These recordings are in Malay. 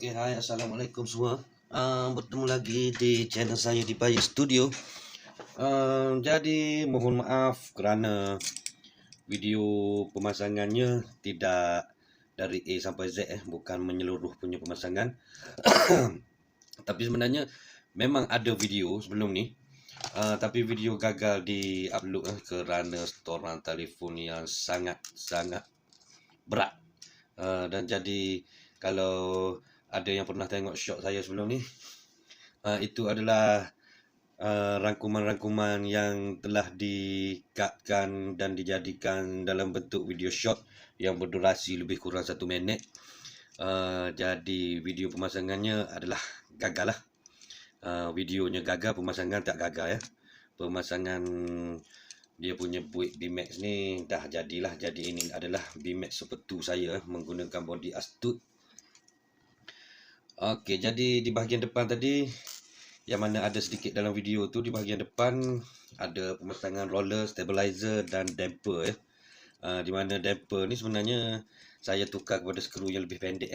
Okey, hai, assalamualaikum semua. Bertemu lagi di channel saya di Bayu Studio. Jadi mohon maaf kerana video pemasangannya tidak dari A sampai Z, bukan menyeluruh punya pemasangan. Tapi sebenarnya memang ada video sebelum ni, tapi video gagal di upload kerana storan telefon yang sangat berat. Dan jadi kalau ada yang pernah tengok shot saya sebelum ni, itu adalah rangkuman-rangkuman yang telah dikatkan dan dijadikan dalam bentuk video shot yang berdurasi lebih kurang 1 minit. Jadi video pemasangannya adalah gagal lah. Videonya gagal, pemasangan tak gagal ya. Pemasangan dia punya build BMAX ni dah jadilah. Jadi ini adalah BMAX Super 2 saya menggunakan body Astute. Okey, jadi di bahagian depan tadi yang mana ada sedikit dalam video tu, di bahagian depan ada pemasangan roller, stabilizer dan damper ya. Di mana damper ni sebenarnya saya tukar kepada skru yang lebih pendek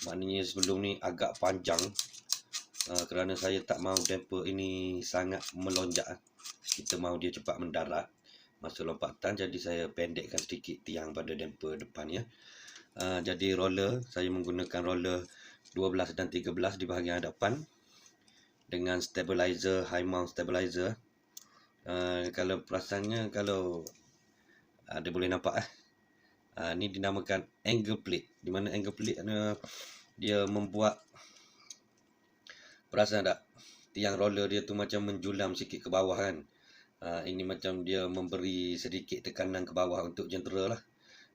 Maknanya sebelum ni agak panjang. Kerana saya tak mahu damper ini sangat melonjak. Kita mahu dia cepat mendarat masa lompatan, jadi saya pendekkan sedikit tiang pada damper depan ya. Jadi roller, saya menggunakan roller 12 dan 13 di bahagian hadapan dengan stabilizer, high mount stabilizer. Kalau perasannya, kalau ada boleh nampak ni dinamakan angle plate, di mana angle plate dia membuat, perasan tak, tiang roller dia tu macam menjulam sikit ke bawah kan. Ini macam dia memberi sedikit tekanan ke bawah untuk jentera lah,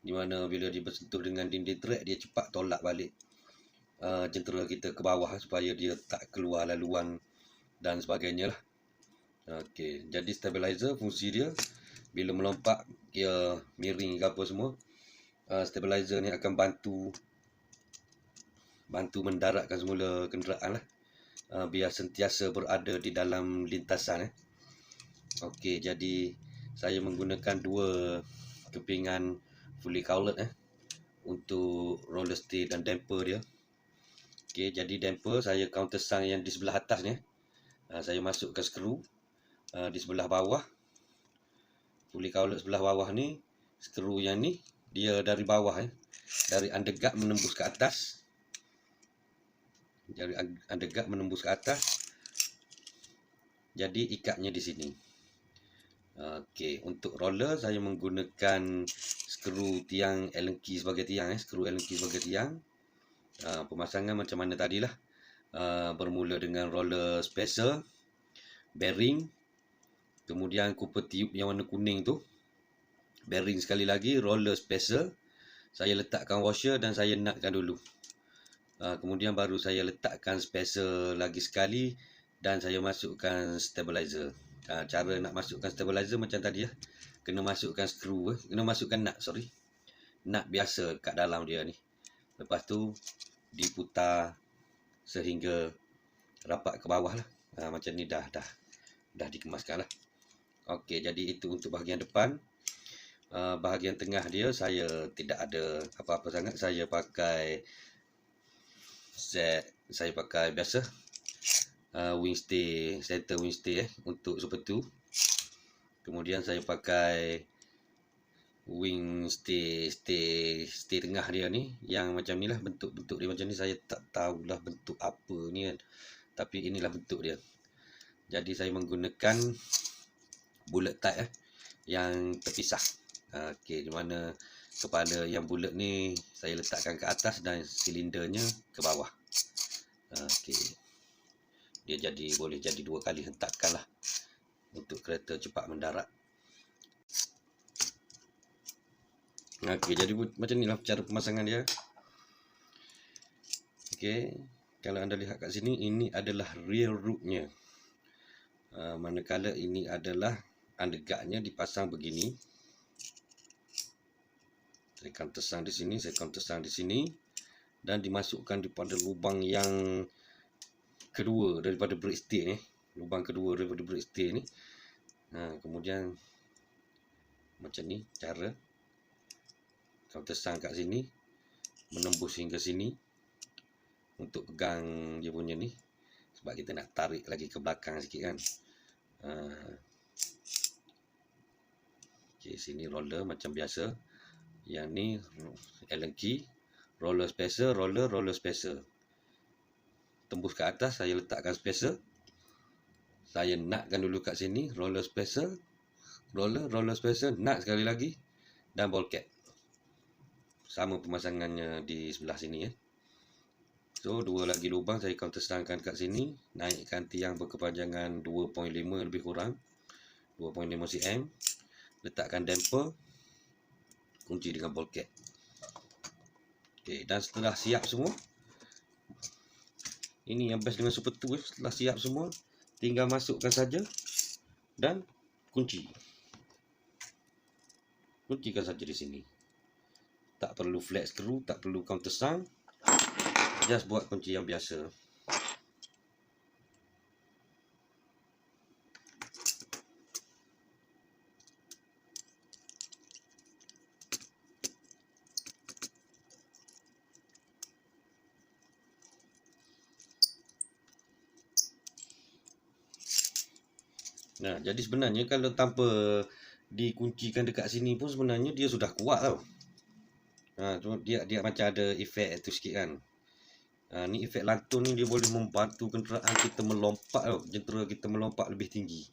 di mana bila dia bersentuh dengan dinding track, dia cepat tolak balik jentera kita ke bawah supaya dia tak keluar laluan dan sebagainya lah. Okey, jadi stabilizer fungsi dia bila melompat dia miring ke apa semua, stabilizer ni akan bantu mendaratkan semula kenderaan lah, biar sentiasa berada di dalam lintasan Okey, jadi saya menggunakan 2 kepingan fully cowled untuk roller stay dan damper dia. Okey, jadi damper saya countersunk yang di sebelah atas ni. Saya masukkan skru di sebelah bawah. Fully cowled sebelah bawah ni, skru yang ni dia dari bawah dari undergut menembus ke atas. Dari undergut menembus ke atas. Jadi ikatnya di sini. Okey, untuk roller saya menggunakan skru tiang Allen key sebagai tiang skru Allen key sebagai tiang. Pemasangan macam mana tadilah. Bermula dengan roller spacer, bearing, kemudian cooper tube yang warna kuning tu, bearing sekali lagi, roller spacer, saya letakkan washer dan saya nutkan dulu. Kemudian baru saya letakkan spacer lagi sekali dan saya masukkan stabilizer. Cara nak masukkan stabilizer macam tadi kena masukkan skru, kena masukkan nut biasa kat dalam dia ni. Lepas tu diputar sehingga rapat ke bawah lah. Macam ni dah dikemaskan lah. Okey, jadi itu untuk bahagian depan. Bahagian tengah dia saya tidak ada apa-apa sangat. Saya pakai set, saya pakai biasa wing stay, center wing stay untuk Super 2. Kemudian saya pakai wing stay tengah dia ni yang macam ni lah, bentuk dia macam ni. Saya tak tahulah bentuk apa ni kan, tapi inilah bentuk dia. Jadi saya menggunakan bullet type yang terpisah. Okey, di mana kepala yang bullet ni saya letakkan ke atas dan silindernya ke bawah. Okey, dia boleh jadi 2 kali hentakan lah untuk kereta cepat mendarat. Okey, jadi macam inilah cara pemasangan dia. Okey, kalau anda lihat kat sini, ini adalah rear rootnya. Manakala ini adalah undergutnya dipasang begini. Saya countersunk di sini, saya countersunk di sini, dan dimasukkan daripada lubang yang kedua daripada brake stay ni. Lubang kedua daripada brake stay ni. Kemudian macam ni cara countersunk kat sini, menembus hingga sini. untuk pegang dia punya ni, sebab kita nak tarik lagi ke belakang sikit kan. Okay, sini roller macam biasa. Yang ni Allen key, roller spacer, roller spacer. Tembus ke atas, saya letakkan spacer. Saya nutkan dulu kat sini, roller spacer, roller spacer, nut sekali lagi, dan ball cap. Sama pemasangannya di sebelah sini ya. So, dua lagi lubang saya counter stangkan kat sini, naikkan tiang berkepanjangan 2.5 lebih kurang, 2.5 cm, letakkan damper, kunci dengan ball cap. Okay, dan setelah siap semua, ini yang best dengan Super 2, setelah siap semua, tinggal masukkan saja dan kunci. Kuncikan saja di sini. Tak perlu flat screw, tak perlu counter stang. Just buat kunci yang biasa. Nah, jadi sebenarnya kalau tanpa dikuncikan dekat sini pun sebenarnya dia sudah kuat tau. Cuma dia macam ada efek tu sikit kan. Ni efek lantun ni dia boleh membantu kenderaan kita melompat tau. Jentera kita melompat lebih tinggi.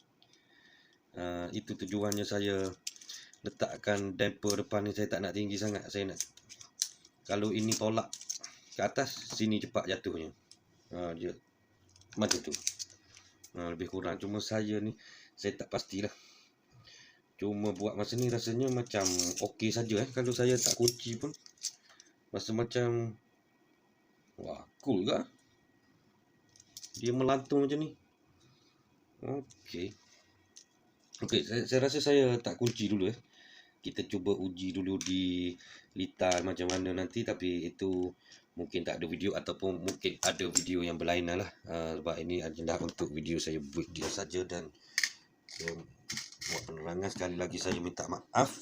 Itu tujuannya saya letakkan damper depan ni. Saya tak nak tinggi sangat. Saya nak, kalau ini tolak ke atas, sini cepat jatuhnya. Dia macam tu. Lebih kurang. Cuma saya ni, saya tak pastilah. Cuma buat masa ni rasanya macam okey saja kalau saya tak kunci pun. Rasa macam wah, cool ke? Dia melantung macam ni. Okey. Okey, saya rasa saya tak kunci dulu Kita cuba uji dulu di litar macam mana nanti, tapi itu mungkin tak ada video ataupun mungkin ada video yang berlainan lah. Sebab ini agenda untuk video saya buat dia saja dan saya buat penerangan. Sekali lagi saya minta maaf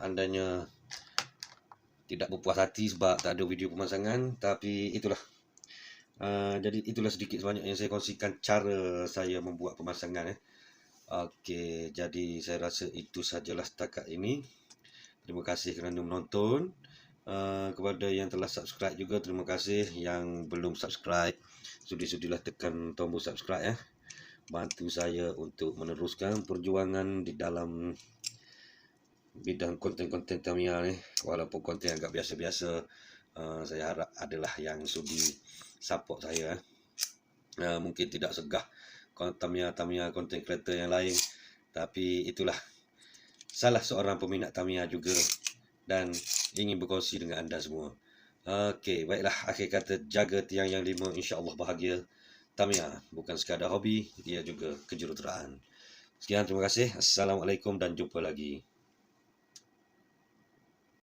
andainya tidak berpuas hati sebab tak ada video pemasangan, tapi itulah. Jadi itulah sedikit sebanyak yang saya kongsikan cara saya membuat pemasangan Okey, jadi saya rasa itu sajalah setakat ini. Terima kasih kerana menonton. Kepada yang telah subscribe juga, terima kasih. Yang belum subscribe, sudi-sudilah tekan tombol subscribe Bantu saya untuk meneruskan perjuangan di dalam bidang konten-konten Tamiya Walaupun konten agak biasa-biasa, saya harap adalah yang sudi support saya Mungkin tidak segah Tamiya konten creator yang lain, tapi itulah salah seorang peminat Tamiya juga dan ingin berkongsi dengan anda semua. Okey, baiklah, akhir kata, jaga tiang yang 5, insya-Allah bahagia. Tamiya bukan sekadar hobi, dia juga kejuruteraan. Sekian, terima kasih. Assalamualaikum dan jumpa lagi.